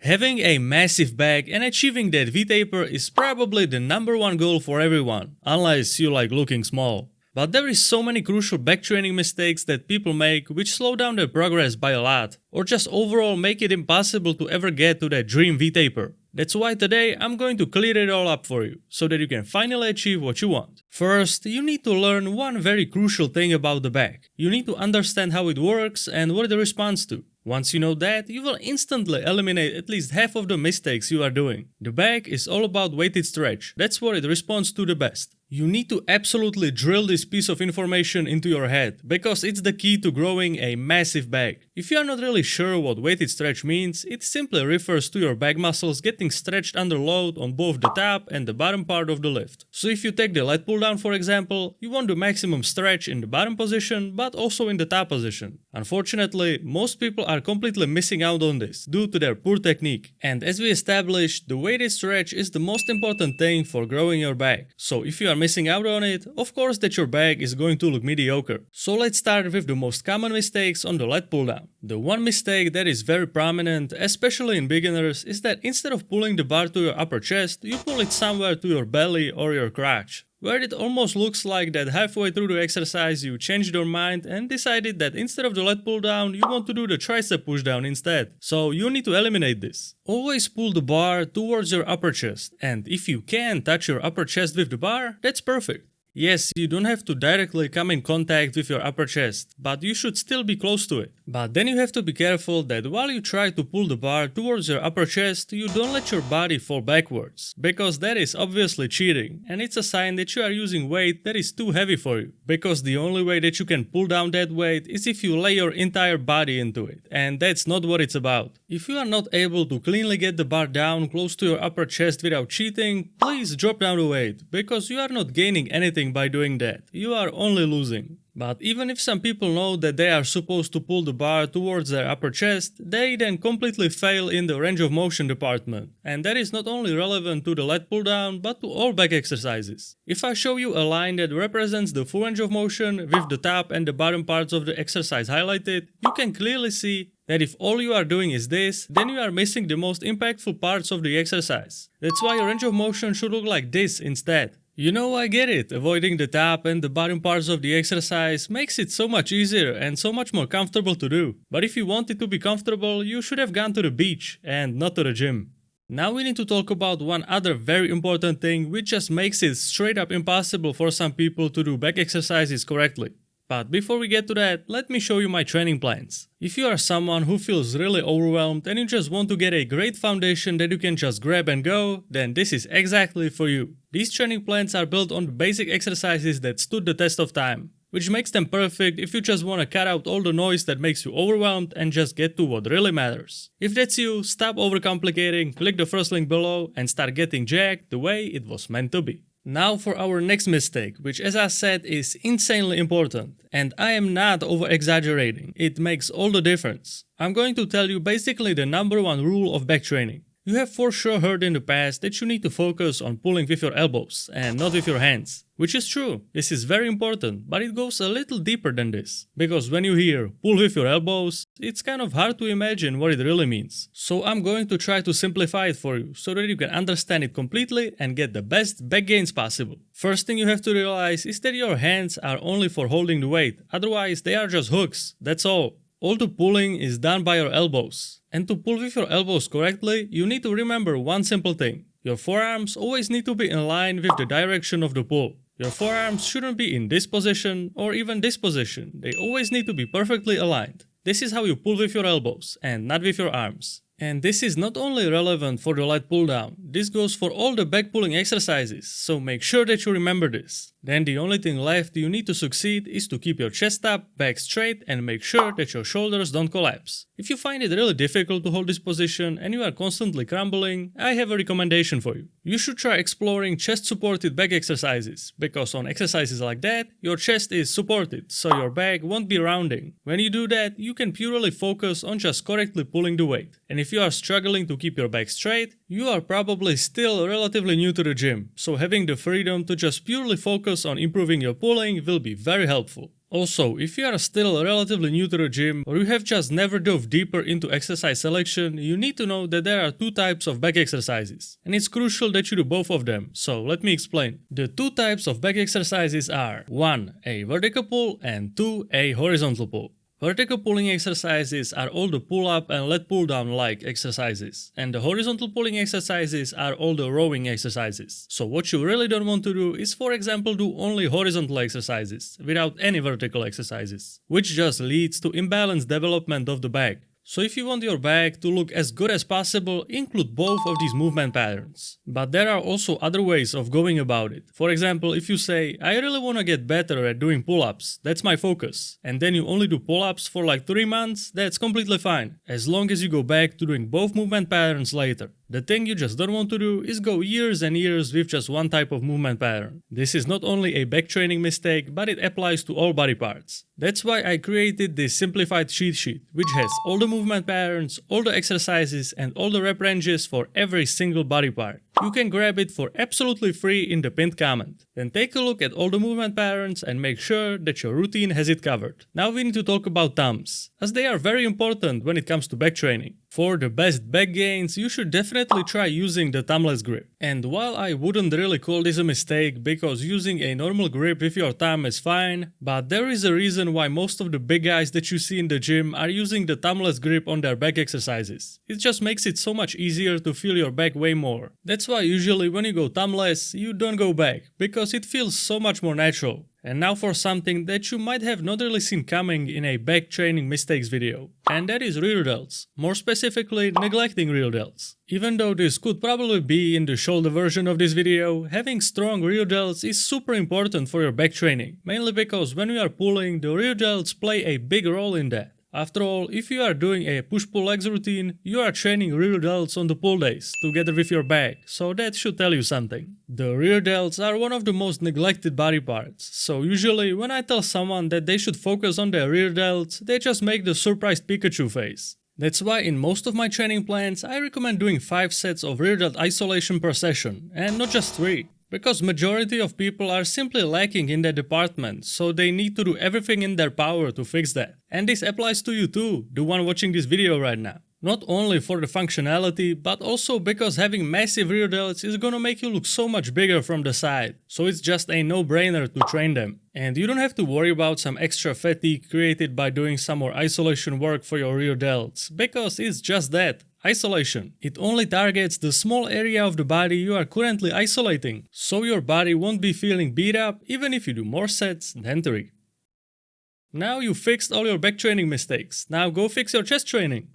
Having a massive back and achieving that V-taper is probably the #1 goal for everyone, unless you like looking small. But there is so many crucial back training mistakes that people make which slow down their progress by a lot, or just overall make it impossible to ever get to that dream V-taper. That's why today I'm going to clear it all up for you, so that you can finally achieve what you want. First, you need to learn one very crucial thing about the back. You need to understand how it works and what it responds to. Once you know that, you will instantly eliminate at least half of the mistakes you are doing. The back is all about weighted stretch, that's what it responds to the best. You need to absolutely drill this piece of information into your head, because it's the key to growing a massive back. If you are not really sure what weighted stretch means, it simply refers to your back muscles getting stretched under load on both the top and the bottom part of the lift. So if you take the lat pull down for example, you want the maximum stretch in the bottom position but also in the top position. Unfortunately, most people are completely missing out on this due to their poor technique. And as we established, the weighted stretch is the most important thing for growing your back. So if you are missing out on it, of course that your back is going to look mediocre. So let's start with the most common mistakes on the lat pull down. The one mistake that is very prominent, especially in beginners, is that instead of pulling the bar to your upper chest, you pull it somewhere to your belly or your crotch, where it almost looks like that halfway through the exercise you changed your mind and decided that instead of the lat pull down you want to do the tricep push down instead. So you need to eliminate this. Always pull the bar towards your upper chest, and if you can touch your upper chest with the bar, that's perfect. Yes, you don't have to directly come in contact with your upper chest, but you should still be close to it. But then you have to be careful that while you try to pull the bar towards your upper chest, you don't let your body fall backwards, because that is obviously cheating, and it's a sign that you are using weight that is too heavy for you. Because the only way that you can pull down that weight is if you lay your entire body into it, and that's not what it's about. If you are not able to cleanly get the bar down close to your upper chest without cheating, please drop down the weight, because you are not gaining anything by doing that, you are only losing. But even if some people know that they are supposed to pull the bar towards their upper chest, they then completely fail in the range of motion department. And that is not only relevant to the lat pull down, but to all back exercises. If I show you a line that represents the full range of motion with the top and the bottom parts of the exercise highlighted, you can clearly see that if all you are doing is this, then you are missing the most impactful parts of the exercise. That's why your range of motion should look like this instead. You know, I get it, avoiding the top and the bottom parts of the exercise makes it so much easier and so much more comfortable to do. But if you want it to be comfortable, you should have gone to the beach and not to the gym. Now we need to talk about one other very important thing which just makes it straight up impossible for some people to do back exercises correctly. But before we get to that, let me show you my training plans. If you are someone who feels really overwhelmed and you just want to get a great foundation that you can just grab and go, then this is exactly for you. These training plans are built on the basic exercises that stood the test of time, which makes them perfect if you just want to cut out all the noise that makes you overwhelmed and just get to what really matters. If that's you, stop overcomplicating, click the first link below and start getting jacked the way it was meant to be. Now for our next mistake, which as I said is insanely important, and I am not over exaggerating, it makes all the difference. I'm going to tell you basically the #1 rule of back training. You have for sure heard in the past that you need to focus on pulling with your elbows and not with your hands. Which is true, this is very important, but it goes a little deeper than this. Because when you hear pull with your elbows, it's kind of hard to imagine what it really means. So I'm going to try to simplify it for you, so that you can understand it completely and get the best back gains possible. First thing you have to realize is that your hands are only for holding the weight, otherwise they are just hooks, that's all. All the pulling is done by your elbows. And to pull with your elbows correctly, you need to remember one simple thing. Your forearms always need to be in line with the direction of the pull. Your forearms shouldn't be in this position or even this position. They always need to be perfectly aligned. This is how you pull with your elbows and not with your arms. And this is not only relevant for the lat pull down, this goes for all the back pulling exercises, so make sure that you remember this. Then the only thing left you need to succeed is to keep your chest up, back straight and make sure that your shoulders don't collapse. If you find it really difficult to hold this position and you are constantly crumbling, I have a recommendation for you. You should try exploring chest supported back exercises, because on exercises like that, your chest is supported, so your back won't be rounding. When you do that, you can purely focus on just correctly pulling the weight. And if you are struggling to keep your back straight, you are probably still relatively new to the gym, so having the freedom to just purely focus on improving your pulling will be very helpful. Also, if you are still relatively new to the gym or you have just never dove deeper into exercise selection, you need to know that there are two types of back exercises. And it's crucial that you do both of them, so let me explain. The two types of back exercises are 1. A vertical pull and 2. A horizontal pull. Vertical pulling exercises are all the pull-up and lat pull-down like exercises, and the horizontal pulling exercises are all the rowing exercises. So what you really don't want to do is, for example, do only horizontal exercises without any vertical exercises, which just leads to imbalanced development of the back. So if you want your back to look as good as possible, include both of these movement patterns. But there are also other ways of going about it. For example, if you say, I really want to get better at doing pull-ups, that's my focus, and then you only do pull-ups for like 3 months, that's completely fine, as long as you go back to doing both movement patterns later. The thing you just don't want to do is go years and years with just one type of movement pattern. This is not only a back training mistake, but it applies to all body parts. That's why I created this simplified cheat sheet, which has all the movement patterns, all the exercises, and all the rep ranges for every single body part. You can grab it for absolutely free in the pinned comment. Then take a look at all the movement patterns and make sure that your routine has it covered. Now we need to talk about thumbs, as they are very important when it comes to back training. For the best back gains, you should definitely try using the thumbless grip. And while I wouldn't really call this a mistake, because using a normal grip with your thumb is fine, but there is a reason why most of the big guys that you see in the gym are using the thumbless grip on their back exercises. It just makes it so much easier to feel your back way more. That's why usually when you go thumbless, you don't go back, because it feels so much more natural. And now for something that you might have not really seen coming in a back training mistakes video. And that is rear delts. More specifically, neglecting rear delts. Even though this could probably be in the shoulder version of this video, having strong rear delts is super important for your back training. Mainly because when we are pulling, the rear delts play a big role in that. After all, if you are doing a push-pull legs routine, you are training rear delts on the pull days, together with your back, so that should tell you something. The rear delts are one of the most neglected body parts, so usually when I tell someone that they should focus on their rear delts, they just make the surprised Pikachu face. That's why in most of my training plans, I recommend doing 5 sets of rear delt isolation per session, and not just 3. Because majority of people are simply lacking in that department, so they need to do everything in their power to fix that. And this applies to you too, the one watching this video right now. Not only for the functionality, but also because having massive rear delts is gonna make you look so much bigger from the side, so it's just a no-brainer to train them. And you don't have to worry about some extra fatigue created by doing some more isolation work for your rear delts, because it's just that. Isolation. It only targets the small area of the body you are currently isolating, so your body won't be feeling beat up even if you do more sets than 3. Now you fixed all your back training mistakes, now go fix your chest training.